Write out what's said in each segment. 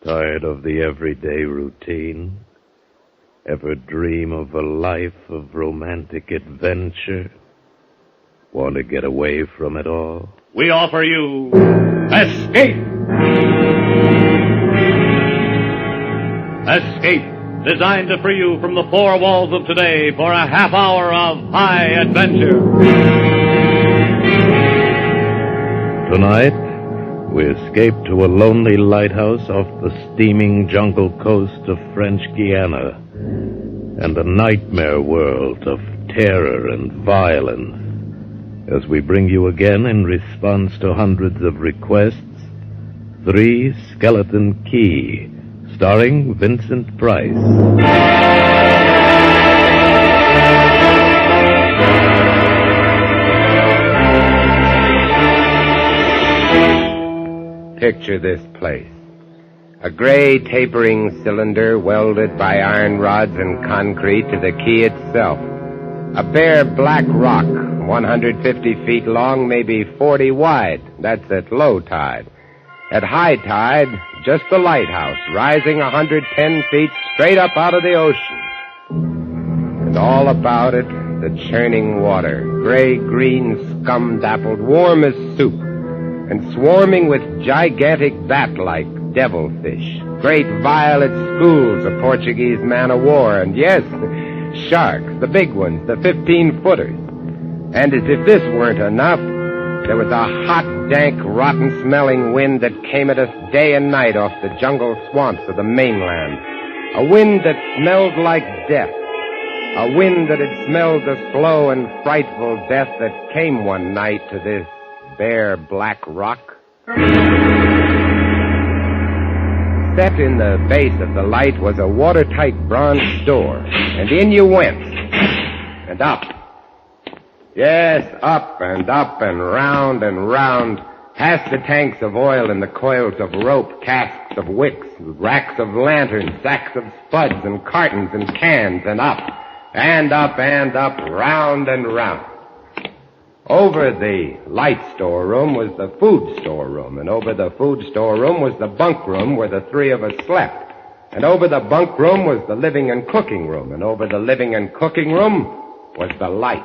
Tired of the everyday routine? Ever dream of a life of romantic adventure? Want to get away from it all? We offer you Escape! Escape, designed to free you from the four walls of today for a half hour of high adventure. Tonight, we escape to a lonely lighthouse off the steaming jungle coast of French Guiana and a nightmare world of terror and violence as we bring you again, in response to hundreds of requests, Three Skeleton Key, starring Vincent Price. Picture this place. A gray tapering cylinder welded by iron rods and concrete to the key itself. A bare black rock, 150 feet long, maybe 40 wide. That's at low tide. At high tide, just the lighthouse, rising 110 feet straight up out of the ocean. And all about it, the churning water, gray-green, scum-dappled, warm as soup, and swarming with gigantic bat-like devilfish, great violet schools of Portuguese man-o'-war, and yes, sharks, the big ones, the 15-footers. And as if this weren't enough, there was a hot, dank, rotten-smelling wind that came at us day and night off the jungle swamps of the mainland. A wind that smelled like death. A wind that had smelled the slow and frightful death that came one night to this bare black rock. Set in the base of the light was a watertight bronze door, and in you went, and up. Yes, up and round, past the tanks of oil and the coils of rope, casks of wicks, racks of lanterns, sacks of spuds and cartons and cans, and up, round and round. Over the light storeroom was the food storeroom, and over the food storeroom was the bunk room where the three of us slept. And over the bunk room was the living and cooking room, and over the living and cooking room was the light.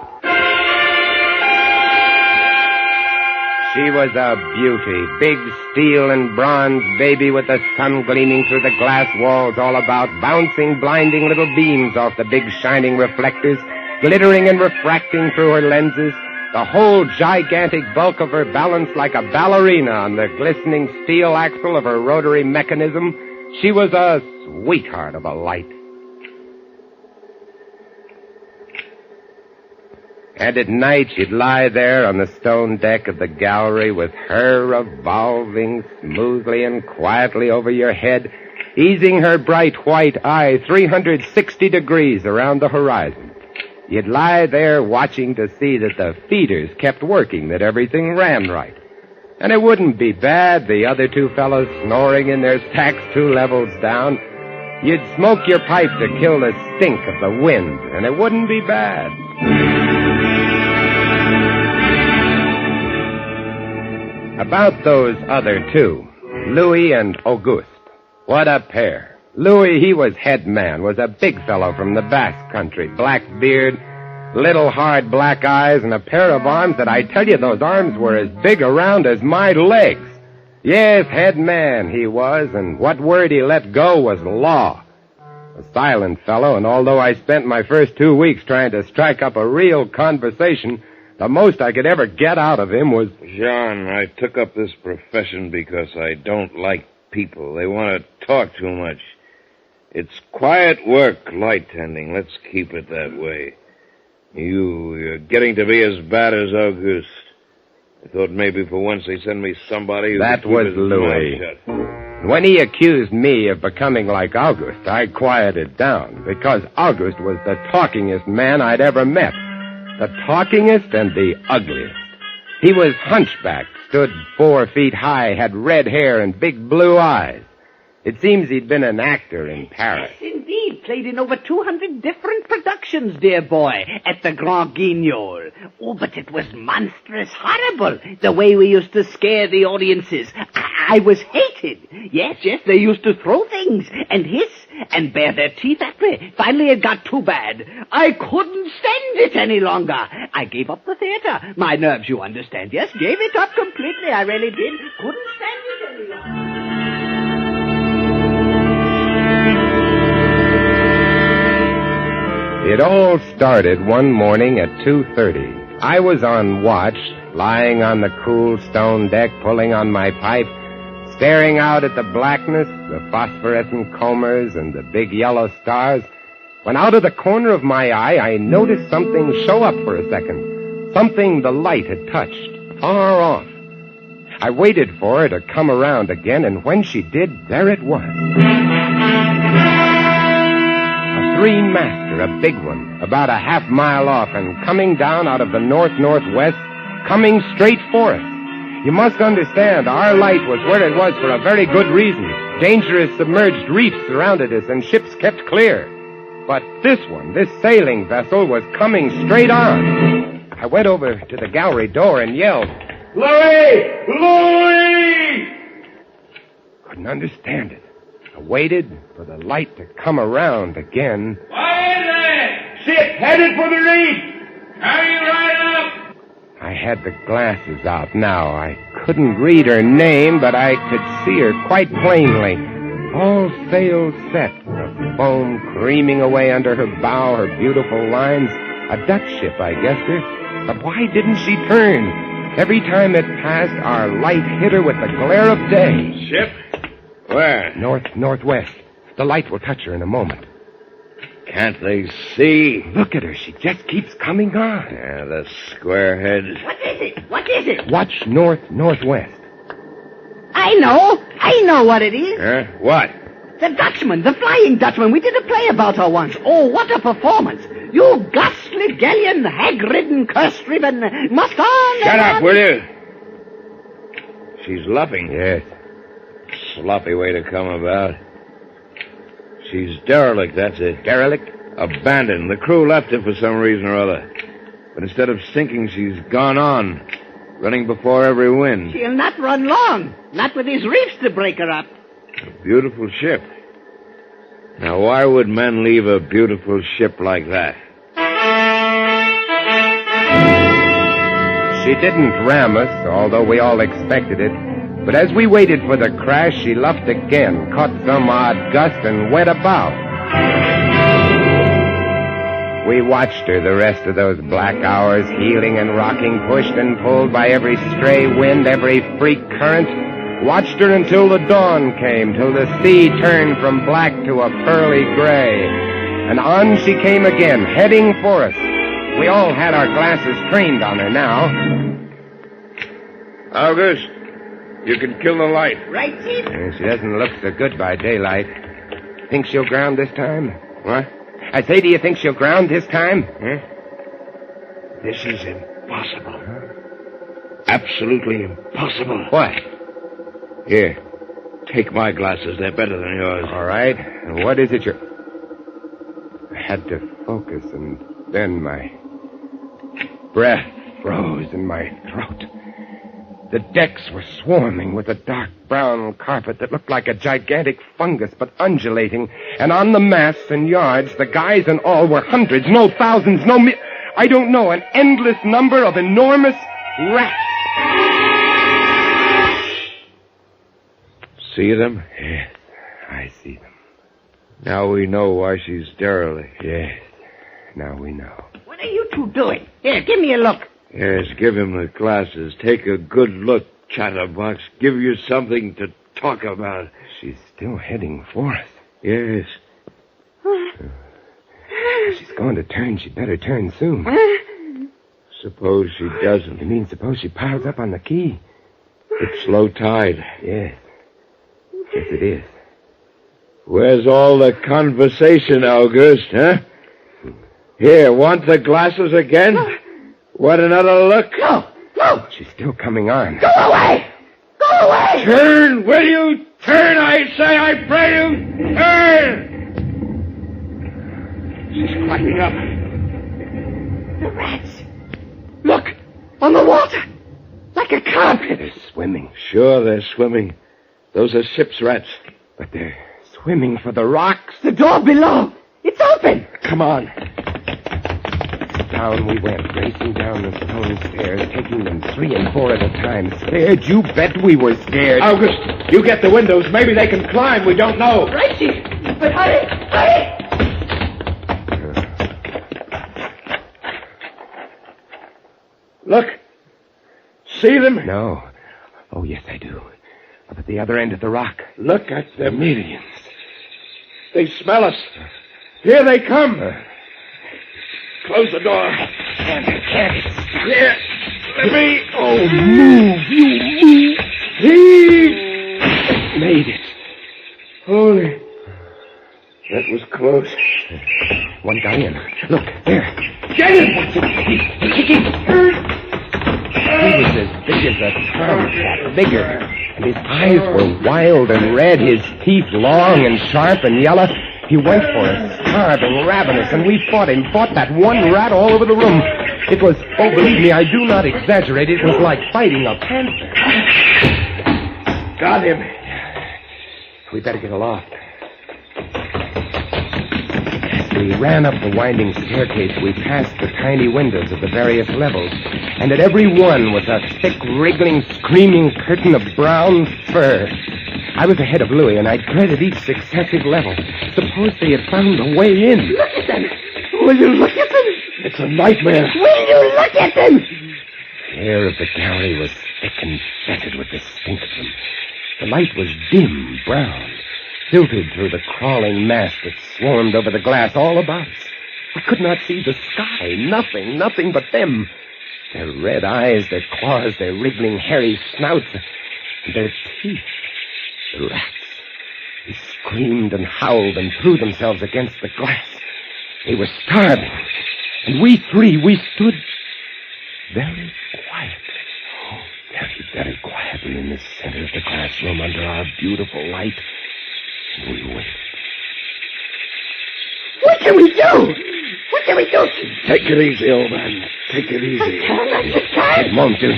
She was a beauty, big steel and bronze baby with the sun gleaming through the glass walls all about, bouncing blinding little beams off the big shining reflectors, glittering and refracting through her lenses. The whole gigantic bulk of her balanced like a ballerina on the glistening steel axle of her rotary mechanism. She was a sweetheart of a light. And at night she'd lie there on the stone deck of the gallery with her revolving smoothly and quietly over your head, easing her bright white eye 360 degrees around the horizon. You'd lie there watching to see that the feeders kept working, that everything ran right. And it wouldn't be bad, the other two fellows snoring in their sacks 2 levels down. You'd smoke your pipe to kill the stink of the wind, and it wouldn't be bad. About those other two, Louis and Auguste. What a pair. Louis, he was head man, was a big fellow from the Basque country, black beard, little hard black eyes, and a pair of arms that I tell you, those arms were as big around as my legs. Yes, head man he was, and what word he let go was law. A silent fellow, and although I spent my first 2 weeks trying to strike up a real conversation, the most I could ever get out of him was... John, I took up this profession because I don't like people. They want to talk too much. It's quiet work, light tending. Let's keep it that way. You're getting to be as bad as Auguste. I thought maybe for once they'd send me somebody who That could keep was his Louis. mouth shut. When he accused me of becoming like Auguste, I quieted down, because Auguste was the talkingest man I'd ever met. The talkingest and the ugliest. He was hunchbacked, stood 4 feet high, had red hair and big blue eyes. It seems he'd been an actor in Paris. Yes, indeed. Played in over 200 different productions, dear boy, at the Grand Guignol. Oh, but it was monstrous horrible, the way we used to scare the audiences. I was hated. Yes, they used to throw things and hiss and bare their teeth at me. Finally, it got too bad. I couldn't stand it any longer. I gave up the theater. My nerves, you understand. Yes, gave it up completely. I really did. Couldn't stand it any longer. It all started one morning at 2:30. I was on watch, lying on the cool stone deck, pulling on my pipe, staring out at the blackness, the phosphorescent combers, and the big yellow stars, when out of the corner of my eye, I noticed something show up for a second. Something the light had touched, far off. I waited for her to come around again, and when she did, there it was. A three-master, a big one, about a half-mile off, and coming down out of the north-northwest, coming straight for us. You must understand, our light was where it was for a very good reason. Dangerous submerged reefs surrounded us, and ships kept clear. But this one, this sailing vessel, was coming straight on. I went over to the gallery door and yelled, "Louis! Louis!" Couldn't understand it. I waited for the light to come around again. What is it? Ship headed for the reef! Hurry right up! I had the glasses out now. I couldn't read her name, but I could see her quite plainly. All sails set, the foam creaming away under her bow, her beautiful lines. A Dutch ship, I guessed her. But why didn't she turn? Every time it passed, our light hit her with the glare of day. Ship? Where? Northwest. The light will touch her in a moment. Can't they see? Look at her. She just keeps coming on. Yeah, the squarehead. What is it? What is it? Watch northwest. I know what it is. Huh? What? The Dutchman, the Flying Dutchman. We did a play about her once. Oh, what a performance. You ghastly galleon, hag-ridden, curse-riven, must on. Shut up, will you? She's luffing. Yes. Sloppy way to come about. She's derelict, that's it. Derelict? Abandoned. The crew left her for some reason or other. But instead of sinking, she's gone on, running before every wind. She'll not run long. Not with these reefs to break her up. A beautiful ship. Now, why would men leave a beautiful ship like that? She didn't ram us, although we all expected it. But as we waited for the crash, she luffed again, caught some odd gust, and went about. We watched her the rest of those black hours, heeling and rocking, pushed and pulled by every stray wind, every freak current. Watched her until the dawn came, till the sea turned from black to a pearly gray. And on she came again, heading for us. We all had our glasses trained on her now. August, you can kill the light. Right, Chief? She doesn't look so good by daylight. Think she'll ground this time? What? I say, do you think she'll ground this time? Huh? This is impossible. Absolutely impossible. What? Here, take my glasses. They're better than yours. All right. And what is it you're... I had to focus, and then my breath froze in my throat. The decks were swarming with a dark brown carpet that looked like a gigantic fungus, but undulating. And on the masts and yards, the guys and all were hundreds, no thousands, I don't know, an endless number of enormous rats. See them? Yes, I see them. Now we know why she's derelict. Yes, now we know. What are you two doing? Here, give me a look. Yes, give him the glasses. Take a good look, chatterbox. Give you something to talk about. She's still heading for us. Yes. She's going to turn. She better turn soon. Suppose she doesn't. You mean suppose she piles up on the quay? It's low tide. Yes. Yes, it is. Where's all the conversation, August, huh? Here, want the glasses again? Want another look? No. She's still coming on. Go away. Go away. Turn, will you? Turn, I say, I pray you. Turn! She's climbing up. The rats. Look, on the water. Like a carpet. They're swimming. Sure, they're swimming. Those are ship's rats. But they're swimming for the rocks. The door below. It's open. Come on. Down we went, racing down the stone stairs, taking them 3 and 4 at a time. Scared? You bet we were scared. August, you get the windows. Maybe they can climb. We don't know. Right, Chief. But hurry, hurry. Look. See them? No. Oh, yes, I do. Up at the other end of the rock. Look at them. Millions. They smell us. Here they come. Close the door. Can't. Here. Let me. Oh, move. You move. Heave. Made it. Holy. That was close. One got in. Look, there. Get him! He's kicking. He was as big as a tomcat, bigger. And his eyes were wild and red, his teeth long and sharp and yellow. He went for us, starving, ravenous, and we fought him, fought that one rat all over the room. It was, oh, believe me, I do not exaggerate, it was like fighting a panther. Got him. We better get aloft. As we ran up the winding staircase, we passed the tiny windows of the various levels, and at every one was a thick, wriggling, screaming curtain of brown fur. I was ahead of Louis, and I dreaded each successive level. Suppose they had found a way in. Look at them. Will you look at them? It's a nightmare. Will you look at them? The air of the gallery was thick and fetid with the stink of them. The light was dim, brown, filtered through the crawling mass that swarmed over the glass all about us. We could not see the sky. Nothing but them. Their red eyes, their claws, their wriggling, hairy snouts, and their teeth. The rats. They screamed and howled and threw themselves against the glass. They were starving. And we three, we stood very quietly. Oh, very quietly in the center of the classroom under our beautiful light. And we waited. What can we do? What can we do? Take it easy, old man. Take it easy. It won't do.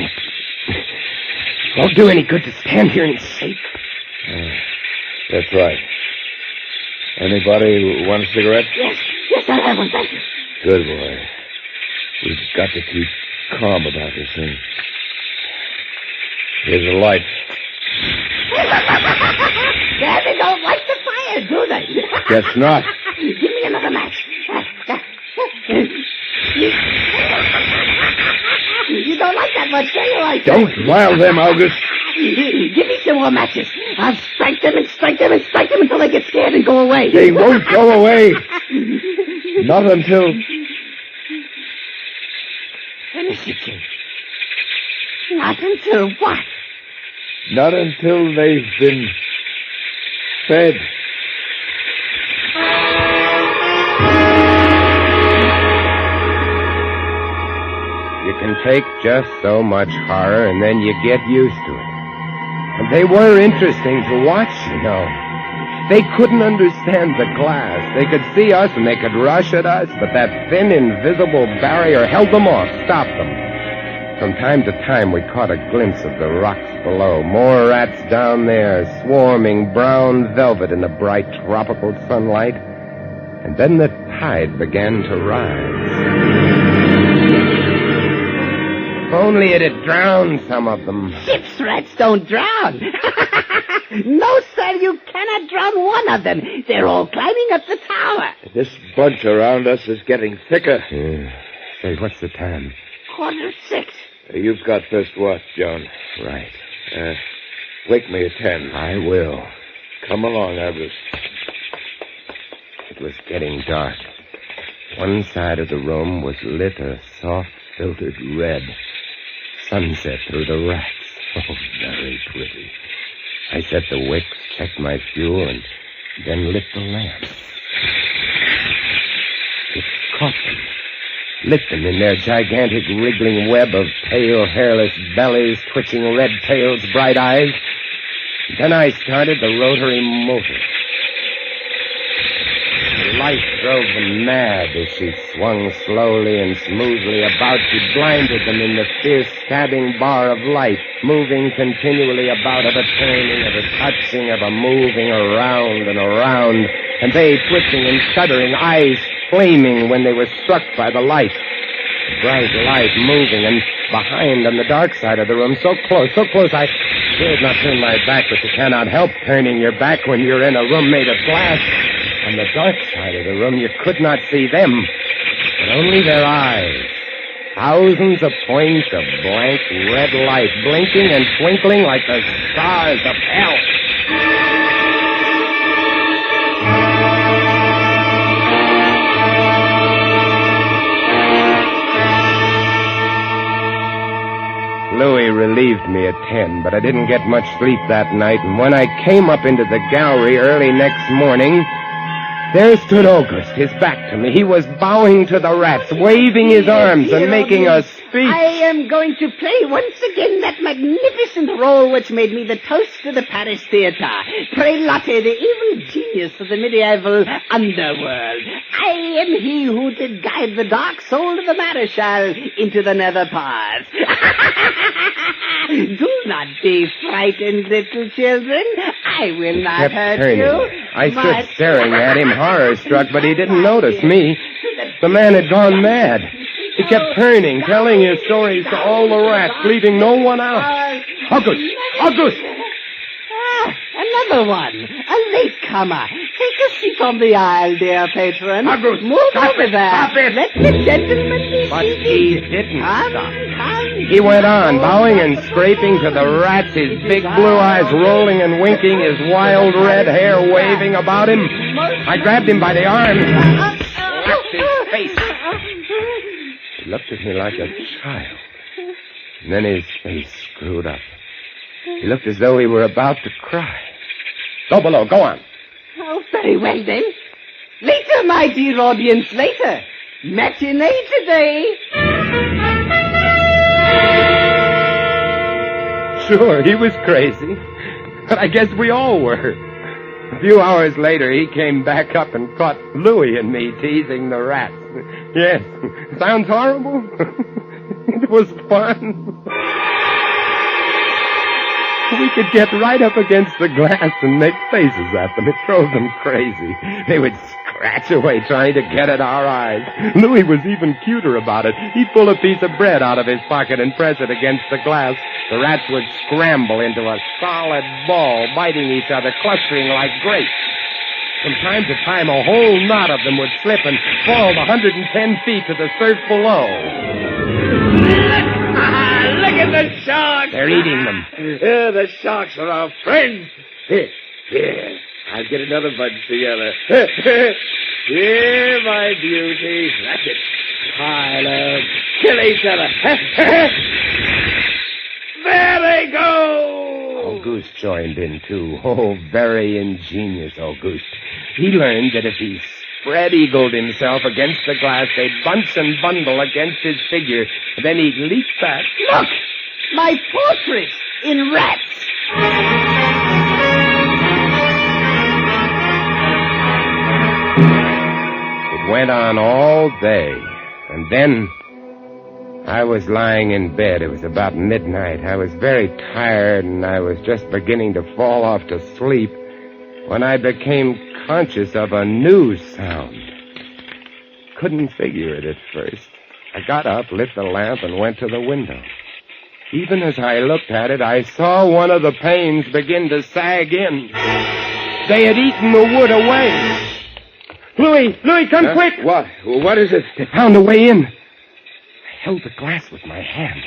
Won't do any good to stand here and shake. That's right. Anybody want a cigarette? Yes, I'll have one, thank you. Good boy. We've got to keep calm about this thing. Here's a light. They don't like the fire, do they? Guess not. Give me another match. You don't like that much, do you? Don't rile them, August. Give me some more matches. I'll strike them and strike them and strike them until they get scared and go away. They won't go away. Not until... Let me see, Chief. Not until what? Not until they've been fed. You can take just so much horror, and then you get used to it. And they were interesting to watch, you know. They couldn't understand the glass. They could see us, and they could rush at us, but that thin, invisible barrier held them off, stopped them. From time to time, we caught a glimpse of the rocks below. More rats down there, swarming brown velvet in the bright tropical sunlight. And then the tide began to rise. If only it had drowned some of them. Ship's rats don't drown. No, sir, you cannot drown one of them. They're all climbing up the tower. This bunch around us is getting thicker. Say, what's the time? 6:15. You've got first watch, John. Right. Wake me at 10. I will. Come along, August. It was getting dark. One side of the room was lit a soft, filtered red. Sunset through the racks. Oh, very pretty. I set the wicks, checked my fuel, and then lit the lamps. It caught them. Lit them in their gigantic wriggling web of pale, hairless bellies, twitching red tails, bright eyes. Then I started the rotary motor. Her light drove them mad as she swung slowly and smoothly about. She blinded them in the fierce stabbing bar of light, moving continually about, of a turning, of a touching, of a moving around and around, and they twisting and shuddering, eyes flaming when they were struck by the light. The bright light moving, and behind on the dark side of the room, so close, I dared not turn my back, but you cannot help turning your back when you're in a room made of glass. On the dark side of the room, you could not see them, but only their eyes. Thousands of points of blank red light, blinking and twinkling like the stars of hell. Louis relieved me at 10, but I didn't get much sleep that night, and when I came up into the gallery early next morning, there stood August, his back to me. He was bowing to the rats, waving his arms and making a speech. I am going to play once again that magnificent role which made me the toast of the Paris theater. Prelotte, the evil genius of the medieval underworld. I am he who did guide the dark soul of the Marechal into the nether path. Do not be frightened, little children. I will not hurt you. I stood staring at him, horror-struck, but he didn't notice me. The man had gone mad. He kept turning, telling his stories to all the rats, leaving no one out. August! August! Another one. A latecomer. Take a seat on the aisle, dear patron. August, move over there. Stop it. Let the gentleman be But seated. he didn't stop. Come. He went on, bowing and scraping to the rats, his big blue eyes rolling and winking, his wild red hair waving about him. I grabbed him by the arm and slapped his face. He looked at me like a child. And then his face screwed up. He looked as though he were about to cry. Go below, go on. Oh, very well then. Later, my dear audience, later. Matinee today. Sure, he was crazy. But I guess we all were. A few hours later, he came back up and caught Louis and me teasing the rats. Yes, sounds horrible. It was fun. We could get right up against the glass and make faces at them. It drove them crazy. They would scratch away trying to get at our eyes. Louis was even cuter about it. He'd pull a piece of bread out of his pocket and press it against the glass. The rats would scramble into a solid ball, biting each other, clustering like grapes. From time to time, a whole knot of them would slip and fall 110 feet to the surf below. Look at the sharks! They're eating them. Yeah, the sharks are our friends. Here, I'll get another bunch together. Here, my beauty. That's it. Pile up. Kill each other. There they go! Auguste joined in, too. Oh, very ingenious Auguste. He learned that if he spread-eagled himself against the glass, they'd bunch and bundle against his figure. Then he'd leap back. Look! My portrait in rats! It went on all day, and then I was lying in bed. It was about midnight. I was very tired, and I was just beginning to fall off to sleep when I became conscious of a new sound. Couldn't figure it at first. I got up, lit the lamp, and went to the window. Even as I looked at it, I saw one of the panes begin to sag in. They had eaten the wood away. Louis, come quick! What? What is it? They found a way in. I held the glass with my hand.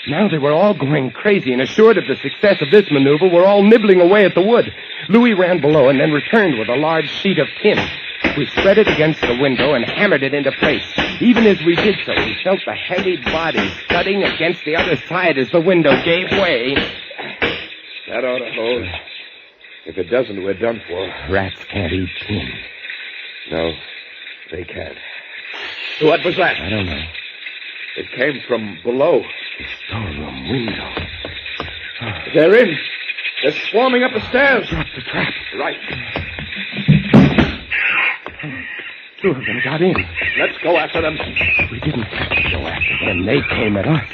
Now they were all going crazy, and assured of the success of this maneuver, were all nibbling away at the wood. Louis ran below and then returned with a large sheet of tin. We spread it against the window and hammered it into place. Even as we did so, we felt the heavy body thudding against the other side as the window gave way. That ought to hold. If it doesn't, we're done for. Rats can't eat tin. No, they can't. What was that? I don't know. It came from below. The storeroom window. They're in. They're swarming up the stairs. Drop the trap. Right. Two of them got in. Let's go after them. We didn't have to go after them. They came at us.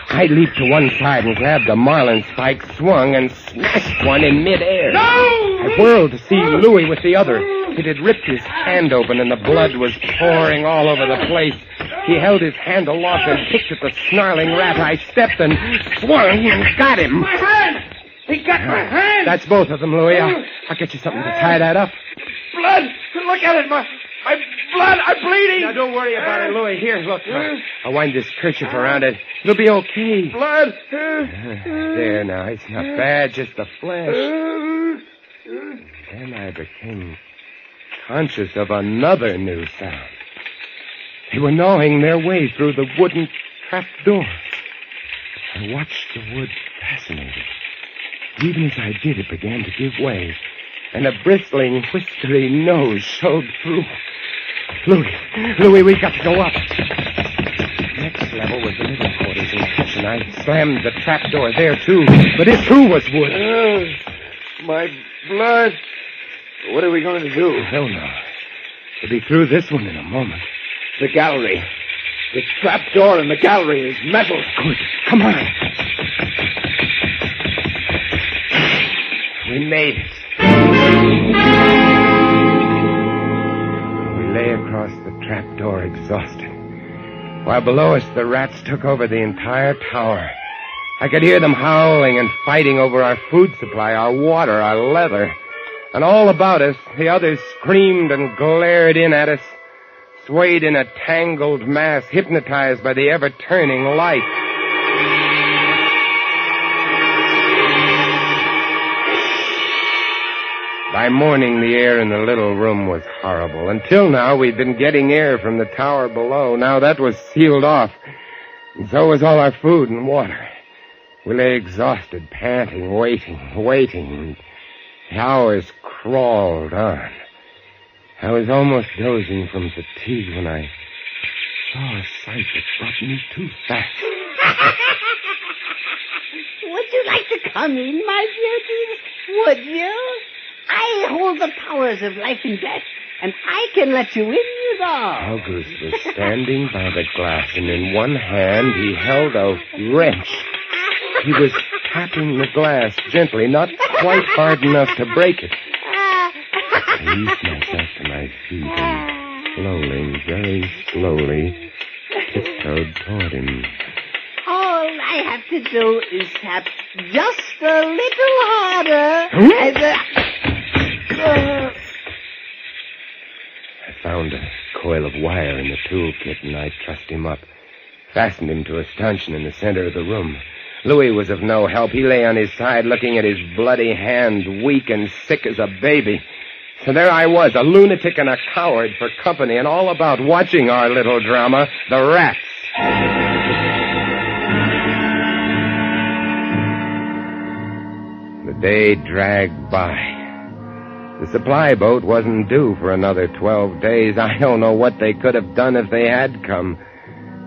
I leaped to one side and grabbed a marlin spike, swung, and smashed one in midair. No! I whirled to see Louis with the other. It had ripped his hand open, and the blood was pouring all over the place. He held his hand aloft and kicked at the snarling rat. I stepped and swung and got him. My hand! He got my hand! That's both of them, Louis. I'll get you something to tie that up. Blood! Look at it, my blood! I'm bleeding! Now, don't worry about it, Louis. Here, look. I'll wind this kerchief around it. It'll be okay. Blood! There, now. It's not bad, just the flesh. Then I became conscious of another new sound. They were gnawing their way through the wooden trap door. I watched the wood fascinated. Even as I did, it began to give way, and a bristling, whiskery nose showed through. Louis, we got to go up. Next level was the living quarters and kitchen. I slammed the trap door there, too, but it, too, was wood. My blood! What are we going to do? I don't know. We'll be through this one in a moment. The gallery. The trap door in the gallery is metal. Good. Come on. We made it. We lay across the trap door exhausted, while below us the rats took over the entire tower. I could hear them howling and fighting over our food supply, our water, our leather. And all about us, the others screamed and glared in at us, swayed in a tangled mass, hypnotized by the ever-turning light. By morning, the air in the little room was horrible. Until now, we'd been getting air from the tower below. Now that was sealed off, and so was all our food and water. We lay exhausted, panting, waiting. The hours crawled on. I was almost dozing from fatigue when I saw a sight that brought me too fast. Would you like to come in, my beauties? Would you? I hold the powers of life and death, and I can let you in, you know. August was standing by the glass, and in one hand he held a wrench. He was tapping the glass gently, not quite hard enough to break it. I eased myself to my feet and very slowly, tiptoed toward him. All I have to do is tap just a little harder. I found a coil of wire in the toolkit, and I trussed him up, fastened him to a stanchion in the center of the room. Louis was of no help. He lay on his side, looking at his bloody hand, weak and sick as a baby. So there I was, a lunatic and a coward for company, and all about watching our little drama, the rats. The day dragged by. The supply boat wasn't due for another 12 days. I don't know what they could have done if they had come.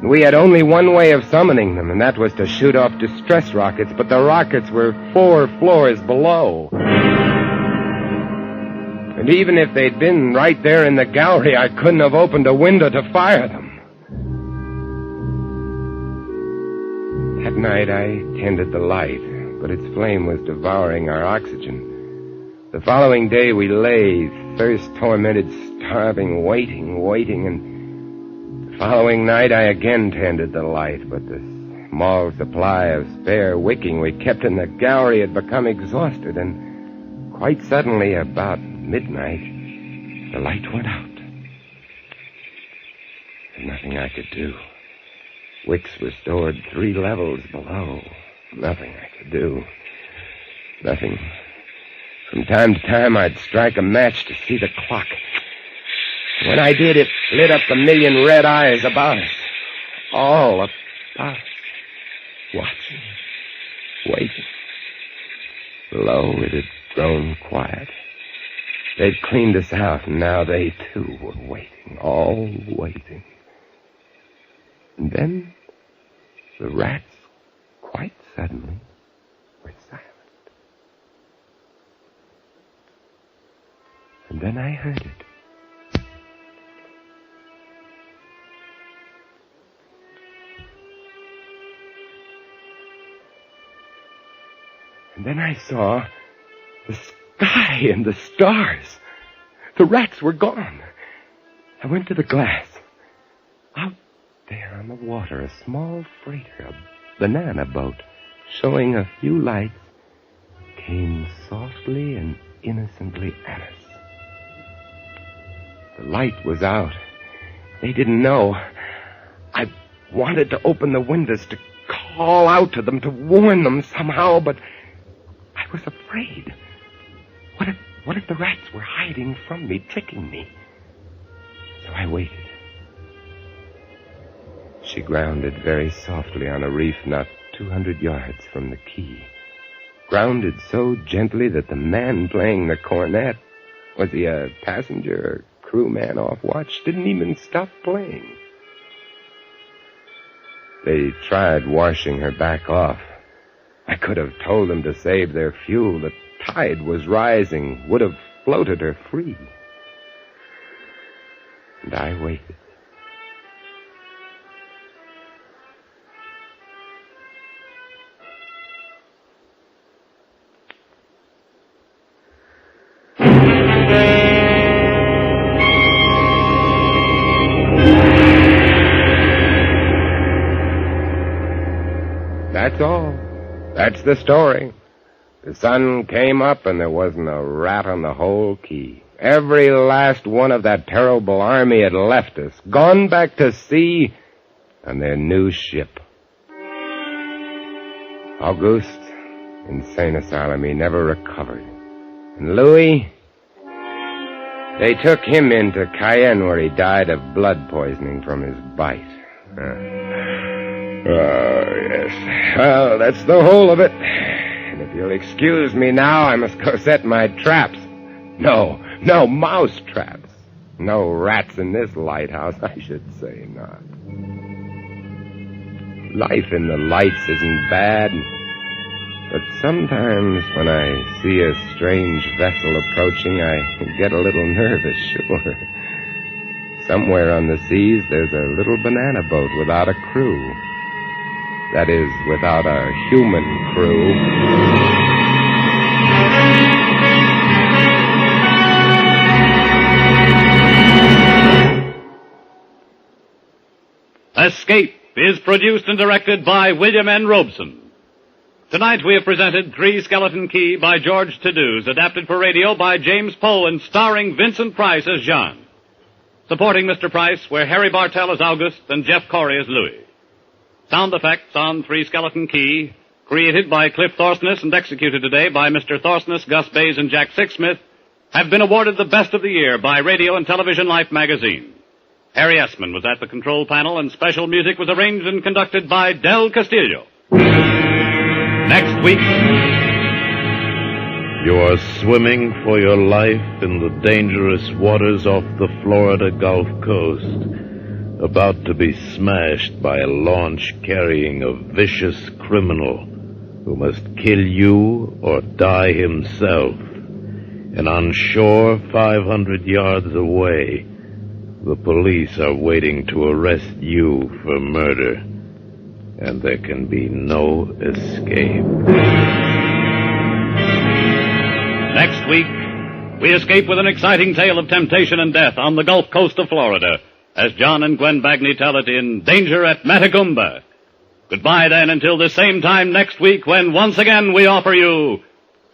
We had only one way of summoning them, and that was to shoot off distress rockets, but the rockets were 4 floors below. And even if they'd been right there in the gallery, I couldn't have opened a window to fire them. That night I tended the light, but its flame was devouring our oxygen. The following day we lay, thirst-tormented, starving, waiting, and the following night I again tended the light, but the small supply of spare wicking we kept in the gallery had become exhausted, and quite suddenly, about midnight, the light went out. There's nothing I could do. Wicks were stored 3 levels below. Nothing I could do. Nothing. From time to time, I'd strike a match to see the clock. When I did, it lit up the million red eyes about us. All about us. Watching. Waiting. Below, it had grown quiet. They'd cleaned us out, and now they, too, were waiting. All waiting. And then, the rats, quite suddenly, were silent. And then I heard it. And then I saw the sky and the stars. The rats were gone. I went to the glass. Out there on the water, a small freighter, a banana boat, showing a few lights, came softly and innocently at us. The light was out. They didn't know. I wanted to open the windows to call out to them, to warn them somehow, but I was afraid. What if the rats were hiding from me, tricking me? So I waited. She grounded very softly on a reef not 200 yards from the quay. Grounded so gently that the man playing the cornet, was he a passenger or crewman off watch, didn't even stop playing. They tried washing her back off. I could have told them to save their fuel. The tide was rising, would have floated her free. And I waited. That's all. That's the story. The sun came up and there wasn't a rat on the whole quay. Every last one of that terrible army had left us, gone back to sea on their new ship. Auguste, insane asylum, he never recovered. And Louis, they took him into Cayenne where he died of blood poisoning from his bite. Oh, yes. Well, that's the whole of it. And if you'll excuse me now, I must go set my traps. No mouse traps. No rats in this lighthouse, I should say not. Life in the lights isn't bad, but sometimes when I see a strange vessel approaching, I get a little nervous, sure. Somewhere on the seas, there's a little banana boat without a crew. That is, without a human crew. Escape is produced and directed by William N. Robeson. Tonight we have presented Three Skeleton Key by George Toulouse, adapted for radio by James Poe and starring Vincent Price as Jean. Supporting Mr. Price were Harry Bartell as August and Jeff Corey as Louis. Sound effects on Three Skeleton Key, created by Cliff Thorsness and executed today by Mr. Thorsness, Gus Bays, and Jack Sixsmith, have been awarded the Best of the Year by Radio and Television Life magazine. Harry Essman was at the control panel, and special music was arranged and conducted by Del Castillo. Next week, you are swimming for your life in the dangerous waters off the Florida Gulf Coast, about to be smashed by a launch carrying a vicious criminal who must kill you or die himself. And on shore, 500 yards away, the police are waiting to arrest you for murder, and there can be no escape. Next week, we escape with an exciting tale of temptation and death on the Gulf Coast of Florida, as John and Gwen Bagney tell it in Danger at Matagumba. Goodbye, then, until this same time next week, when once again we offer you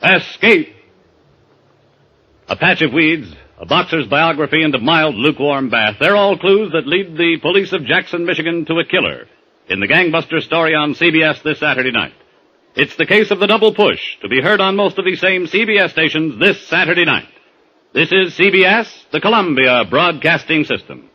Escape. A patch of weeds, a boxer's biography, and a mild, lukewarm bath. They're all clues that lead the police of Jackson, Michigan, to a killer in the gangbuster story on CBS this Saturday night. It's the case of the double push, to be heard on most of these same CBS stations this Saturday night. This is CBS, the Columbia Broadcasting System.